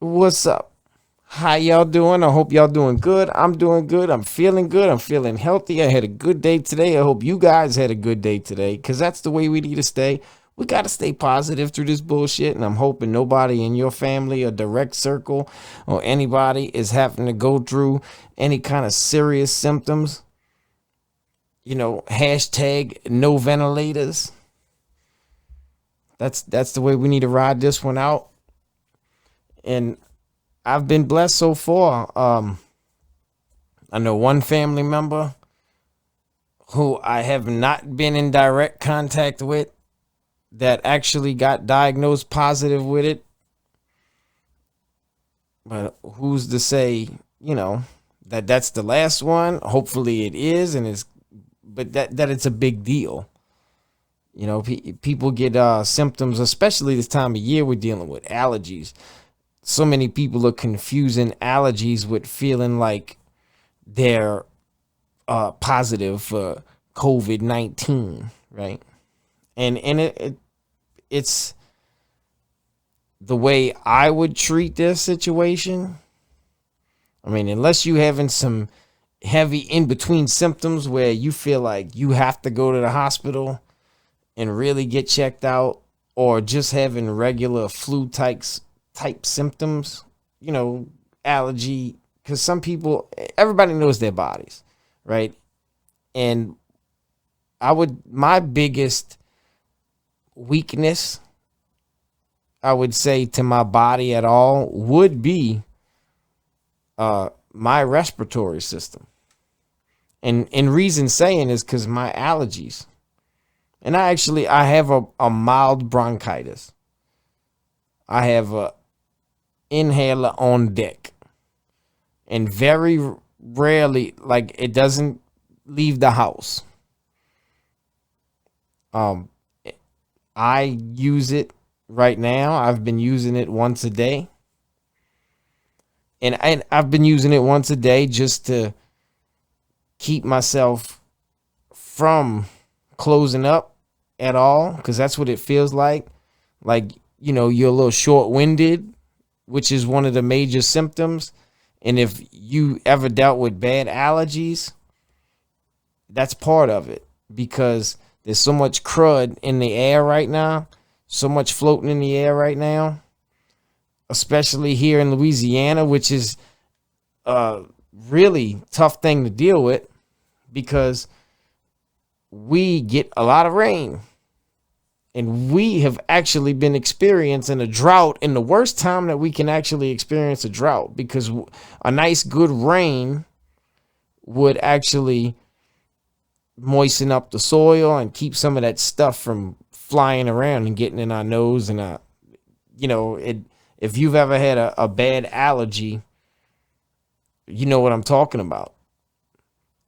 What's up? How y'all doing? I hope y'all doing good. I'm doing good. I'm feeling good. I'm feeling healthy. I had a good day today. I hope you guys had a good day today because that's the way we need to stay. We got to stay positive through this bullshit. And I'm hoping nobody in your family or direct circle or anybody is having to go through any kind of serious symptoms. Hashtag no ventilators. That's the way we need to ride this one out. And I've been blessed so far. I know one family member who I have not been in direct contact with that actually got diagnosed positive with it. But who's to say, that that's the last one? Hopefully it is, but that it's a big deal. People get symptoms, especially this time of year we're dealing with allergies. So many people are confusing allergies with feeling like they're positive for COVID-19, right? And it's the way I would treat this situation. I mean, unless you having some heavy in between symptoms where you feel like you have to go to the hospital and really get checked out, or just having regular flu type symptoms, allergy, because some people, everybody knows their bodies, right? And my biggest weakness, I would say, to my body at all would be my respiratory system. And reason saying is because my allergies. And I have a mild bronchitis. I have a inhaler on deck. And very rarely, like, it doesn't leave the house. I use it right now. I've been using it once a day. And I've been using it once a day just to keep myself from closing up at all, because that's what it feels like. Like, you're a little short-winded, which is one of the major symptoms. And if you ever dealt with bad allergies, that's part of it, because there's so much crud in the air right now, so much floating in the air right now, especially here in Louisiana, which is a really tough thing to deal with because we get a lot of rain. And we have actually been experiencing a drought in the worst time that we can actually experience a drought, because a nice good rain would actually moisten up the soil and keep some of that stuff from flying around and getting in our nose. And if you've ever had a bad allergy, you know what I'm talking about.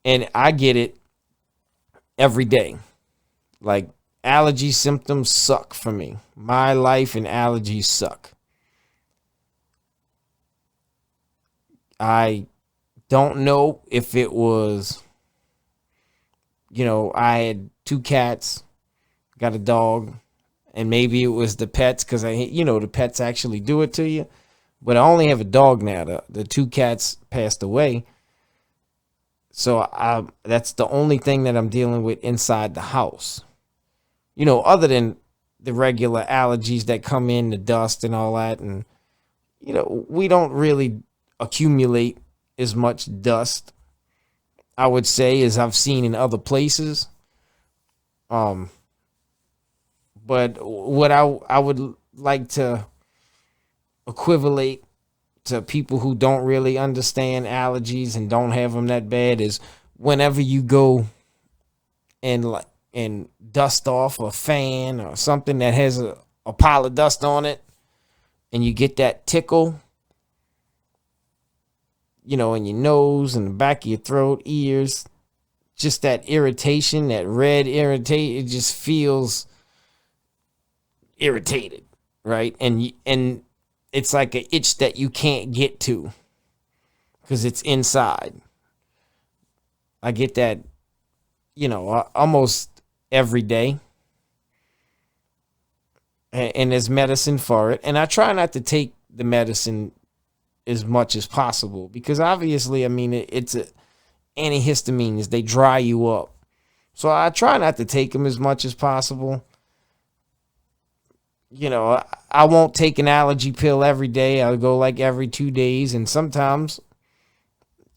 And I get it every day. Like, allergy symptoms suck for me. My life and allergies suck. I don't know if it was, I had 2 cats, got a dog, and maybe it was the pets, because the pets actually do it to you. But I only have a dog now. The 2 cats passed away. So that's the only thing that I'm dealing with inside the house. Other than the regular allergies that come in, the dust and all that. And, we don't really accumulate as much dust, I would say, as I've seen in other places. But what I would like to equivalate to people who don't really understand allergies and don't have them that bad is whenever you go and dust off a fan or something that has a pile of dust on it, and you get that tickle, in your nose and the back of your throat, ears, just that irritation, that red irritate, it just feels irritated, right? And it's like an itch that you can't get to because it's inside. I get that, almost every day. And there's medicine for it. And I try not to take the medicine as much as possible, because obviously, I mean, it's antihistamines. They dry you up. So I try not to take them as much as possible. You know, I won't take an allergy pill every day. I'll go like every 2 days, and sometimes,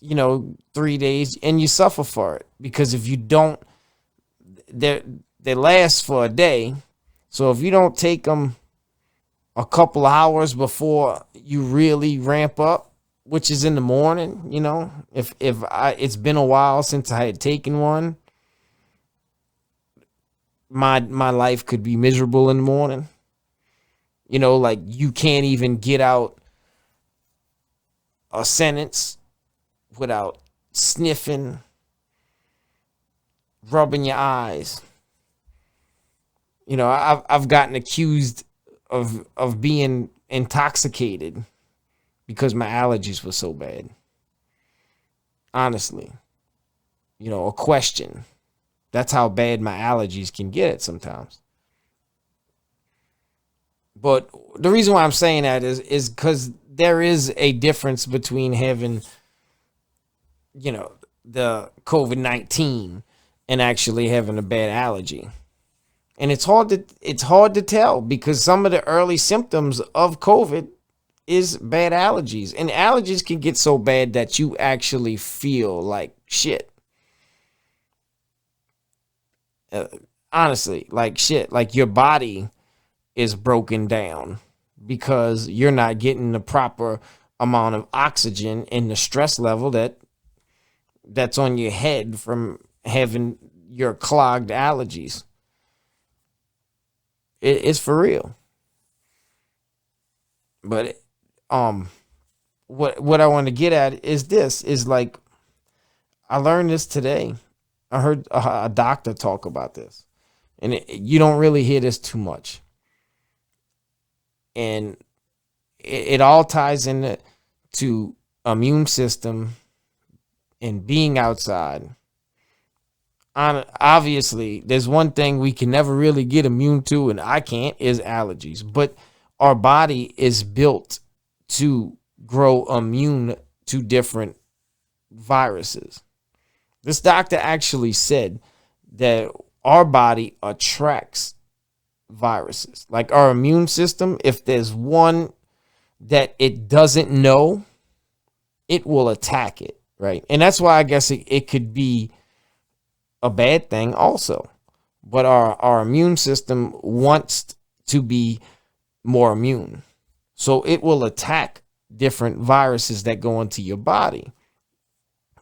3 days, and you suffer for it, because if you don't, they last for a day. So if you don't take them a couple hours before you really ramp up, which is in the morning, if it's been a while since I had taken one, my life could be miserable in the morning. Like you can't even get out a sentence without sniffing, rubbing your eyes. I've gotten accused of being intoxicated because my allergies were so bad. Honestly, a question. That's how bad my allergies can get sometimes. But the reason why I'm saying that is because there is a difference between having, the COVID-19 and actually having a bad allergy. And it's hard to tell, because some of the early symptoms of COVID is bad allergies. And allergies can get so bad that you actually feel like shit. Honestly, like shit. Like your body is broken down because you're not getting the proper amount of oxygen and the stress level that's on your head from having your clogged allergies. It's for real. But what I want to get at is like, I learned this today. I heard a doctor talk about this, and you don't really hear this too much. And it all ties into to immune system and being outside. Obviously, there's one thing we can never really get immune to, and I can't, is allergies. But our body is built to grow immune to different viruses. This doctor actually said that our body attracts viruses. Like our immune system, if there's one that it doesn't know, it will attack it, right? And that's why I guess it could be a bad thing also. But our immune system wants to be more immune. So it will attack different viruses that go into your body.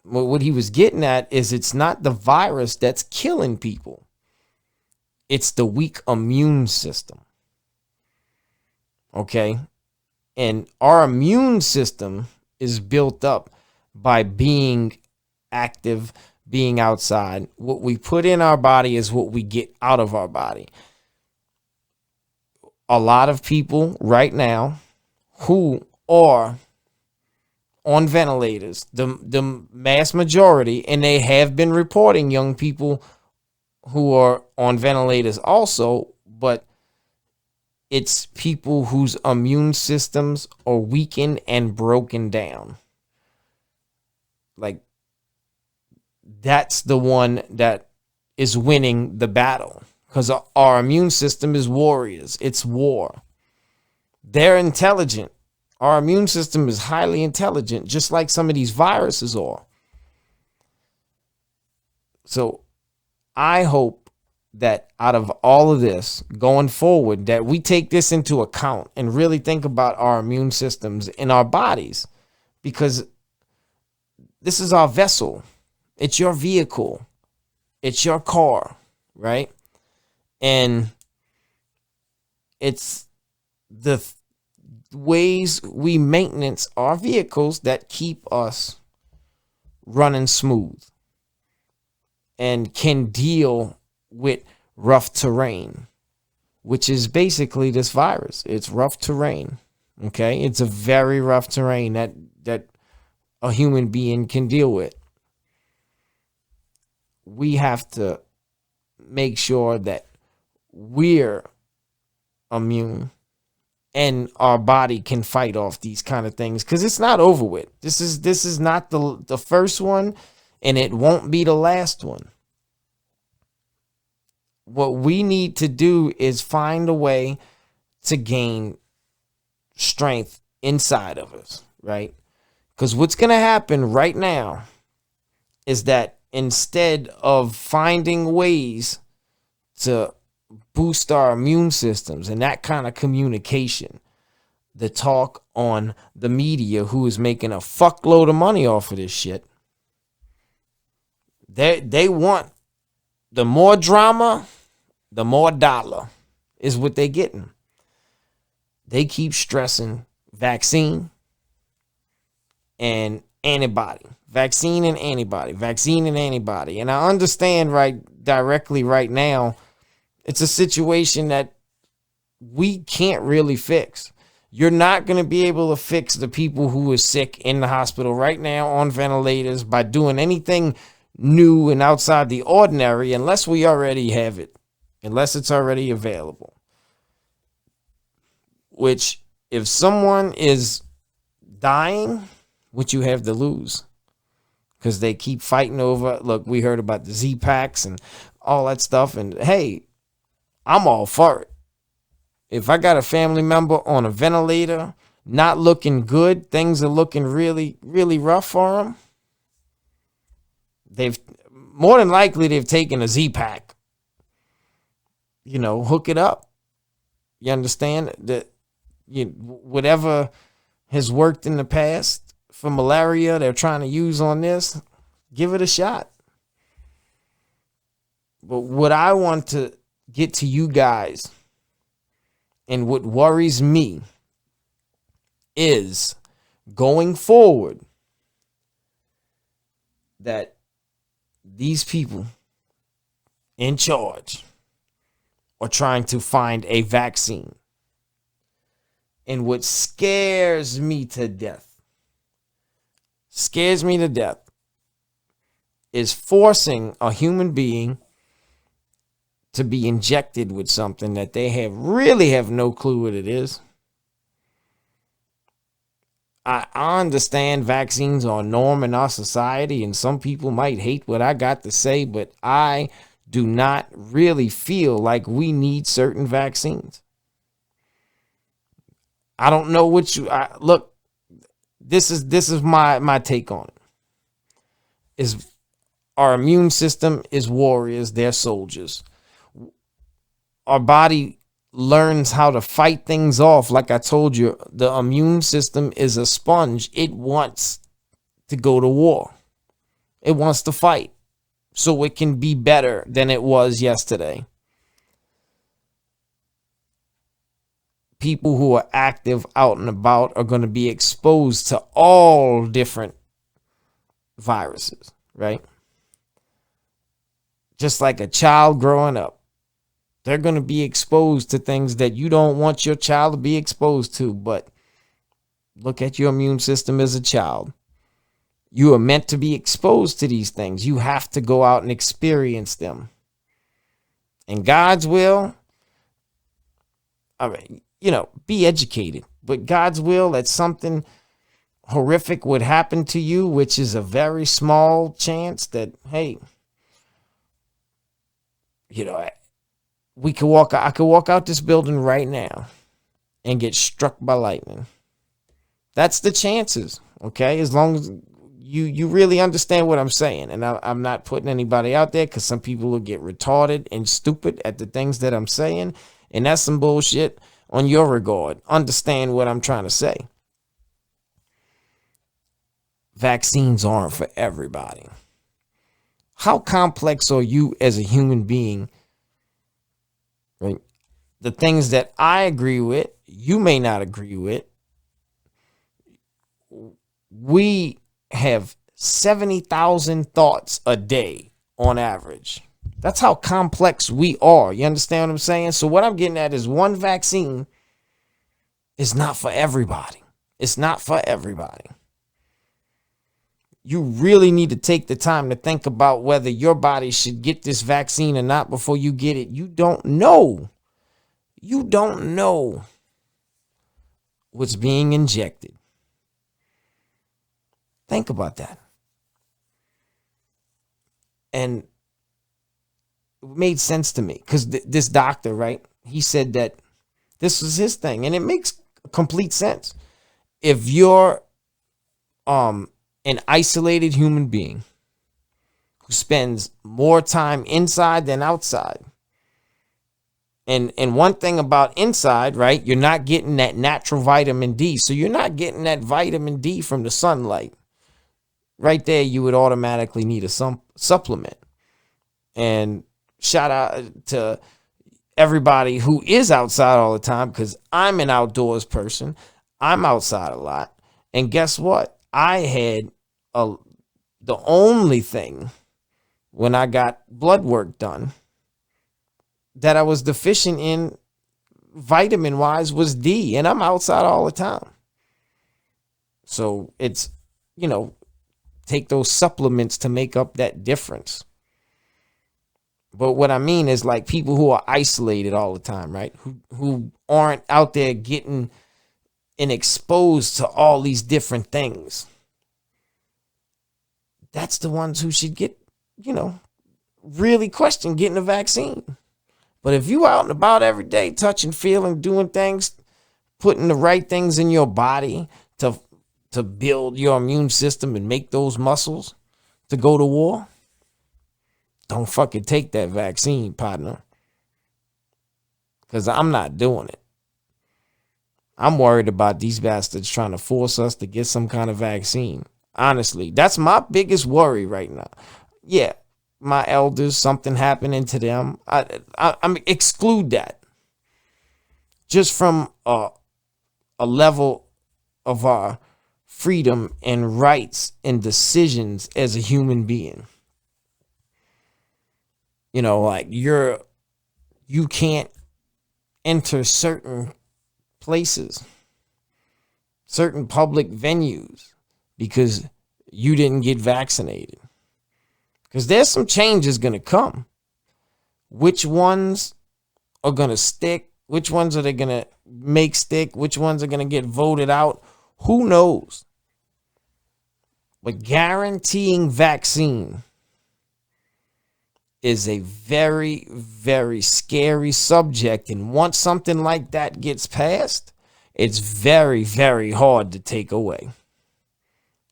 What he was getting at is it's not the virus that's killing people. It's the weak immune system. Okay? And our immune system is built up by being active, being outside. What we put in our body is what we get out of our body. A lot of people right now who are on ventilators, the mass majority, and they have been reporting young people who are on ventilators also, but it's people whose immune systems are weakened and broken down. Like, that's the one that is winning the battle, because our immune system is warriors. It's war. They're intelligent. Our immune system is highly intelligent, just like some of these viruses are. So I hope that out of all of this going forward, that we take this into account and really think about our immune systems in our bodies, because this is our vessel. It's your vehicle. It's your car, right? And it's the ways we maintenance our vehicles that keep us running smooth and can deal with rough terrain, which is basically this virus. It's rough terrain. Okay, it's a very rough terrain that a human being can deal with. We have to make sure that we're immune and our body can fight off these kind of things, because it's not over with. This is not the first one, and it won't be the last one. What we need to do is find a way to gain strength inside of us, right? Because what's going to happen right now is that instead of finding ways to boost our immune systems and that kind of communication, the talk on the media, who is making a fuckload of money off of this shit, they want the more drama, the more dollar is what they're getting. They keep stressing vaccine and antibody, vaccine and antibody, vaccine and antibody. And I understand directly right now, it's a situation that we can't really fix. You're not going to be able to fix the people who are sick in the hospital right now on ventilators by doing anything new and outside the ordinary unless we already have it, unless it's already available. Which, if someone is dying, what you have to lose? Because they keep fighting over, look, we heard about the Z-Packs and all that stuff, and hey, I'm all for it. If I got a family member on a ventilator, not looking good, things are looking really, really rough for them, they've more than likely they've taken a Z-Pack. Hook it up. You understand that? Whatever has worked in the past for malaria, they're trying to use on this. Give it a shot. But what I want to get to you guys, and what worries me, is going forward that these people in charge are trying to find a vaccine. And what scares me to death, is forcing a human being to be injected with something that they really have no clue what it is. I understand vaccines are a norm in our society, and some people might hate what I got to say, but I do not really feel like we need certain vaccines. I don't know what look. This is my take on it. Is our immune system is warriors, they're soldiers. Our body learns how to fight things off. Like I told you, the immune system is a sponge. It wants to go to war. It wants to fight so it can be better than it was yesterday. People who are active out and about are going to be exposed to all different viruses, right? Just like a child growing up. They're going to be exposed to things that you don't want your child to be exposed to. But look at your immune system as a child. You are meant to be exposed to these things. You have to go out and experience them. And God's will, be educated. But God's will that something horrific would happen to you, which is a very small chance that, hey, I could walk out this building right now and get struck by lightning. That's the chances, okay? As long as you really understand what I'm saying. And I'm not putting anybody out there, because some people will get retarded and stupid at the things that I'm saying. And that's some bullshit on your regard. Understand what I'm trying to say. Vaccines aren't for everybody. How complex are you as a human being? Right? The things that I agree with, you may not agree with. We have 70,000 thoughts a day on average. That's how complex we are. You understand what I'm saying? So what I'm getting at is, one vaccine is not for everybody. It's not for everybody. You really need to take the time to think about whether your body should get this vaccine or not before you get it. You don't know. You don't know. what's being injected. Think about that. And it made sense to me because this doctor, right? He said that this was his thing, and it makes complete sense. If you're an isolated human being who spends more time inside than outside, and one thing about inside, right? You're not getting that natural vitamin D, so you're not getting that vitamin D from the sunlight. Right there, you would automatically need a supplement. And shout out to everybody who is outside all the time, because I'm an outdoors person. I'm outside a lot. And guess what? I had the only thing when I got blood work done that I was deficient in vitamin wise was D, and I'm outside all the time. So it's, take those supplements to make up that difference. But what I mean is like people who are isolated all the time, right? Who aren't out there getting and exposed to all these different things. That's the ones who should get, really question getting a vaccine. But if you out and about every day, touching, feeling, doing things, putting the right things in your body to build your immune system and make those muscles to go to war, don't fucking take that vaccine, partner. Because I'm not doing it. I'm worried about these bastards trying to force us to get some kind of vaccine. Honestly, that's my biggest worry right now. Yeah, my elders, something happening to them. I'm exclude that. Just from a level of our freedom and rights and decisions as a human being. Like you can't enter certain places, certain public venues because you didn't get vaccinated. Because there's some changes going to come. Which ones are going to stick? Which ones are they going to make stick? Which ones are going to get voted out? Who knows? But guaranteeing vaccine is a very, very scary subject. And once something like that gets passed, it's very, very hard to take away.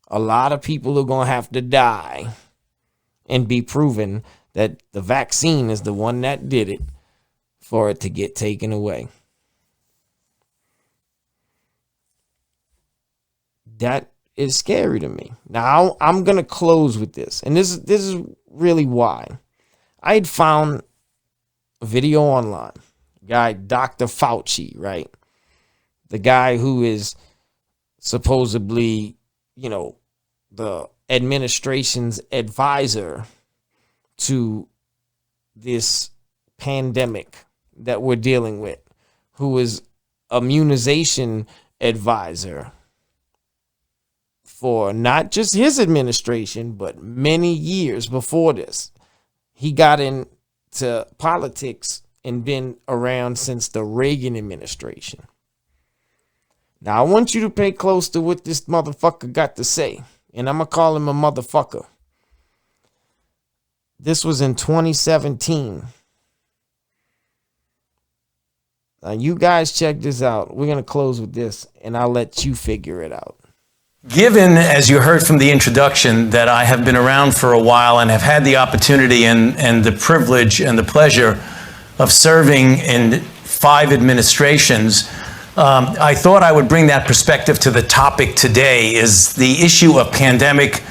A lot of people are going to have to die and be proven that the vaccine is the one that did it for it to get taken away. That is scary to me. Now, I'm going to close with this. And this is really why. I had found a video online. Guy, Dr. Fauci, right? The guy who is supposedly, the administration's advisor to this pandemic that we're dealing with, who is immunization advisor for not just his administration, but many years before this. He got into politics and been around since the Reagan administration. Now, I want you to pay close to what this motherfucker got to say. And I'm going to call him a motherfucker. This was in 2017. Now, you guys check this out. We're going to close with this, and I'll let you figure it out. Given, as you heard from the introduction, that I have been around for a while and have had the opportunity and the privilege and the pleasure of serving in 5 administrations, I thought I would bring that perspective to the topic today, is the issue of pandemic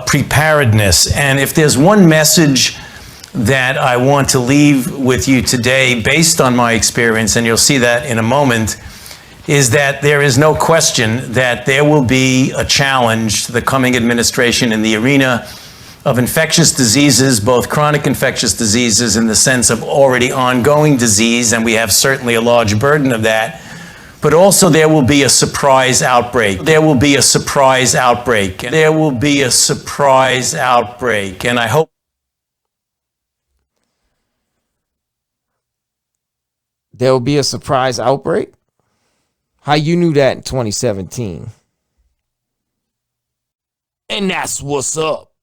preparedness. And if there's one message that I want to leave with you today based on my experience, and you'll see that in a moment, is that there is no question that there will be a challenge to the coming administration in the arena of infectious diseases, both chronic infectious diseases in the sense of already ongoing disease, and we have certainly a large burden of that, but also there will be a surprise outbreak. There will be a surprise outbreak. There will be a surprise outbreak. And I hope there will be a surprise outbreak? How you knew that in 2017. And that's what's up.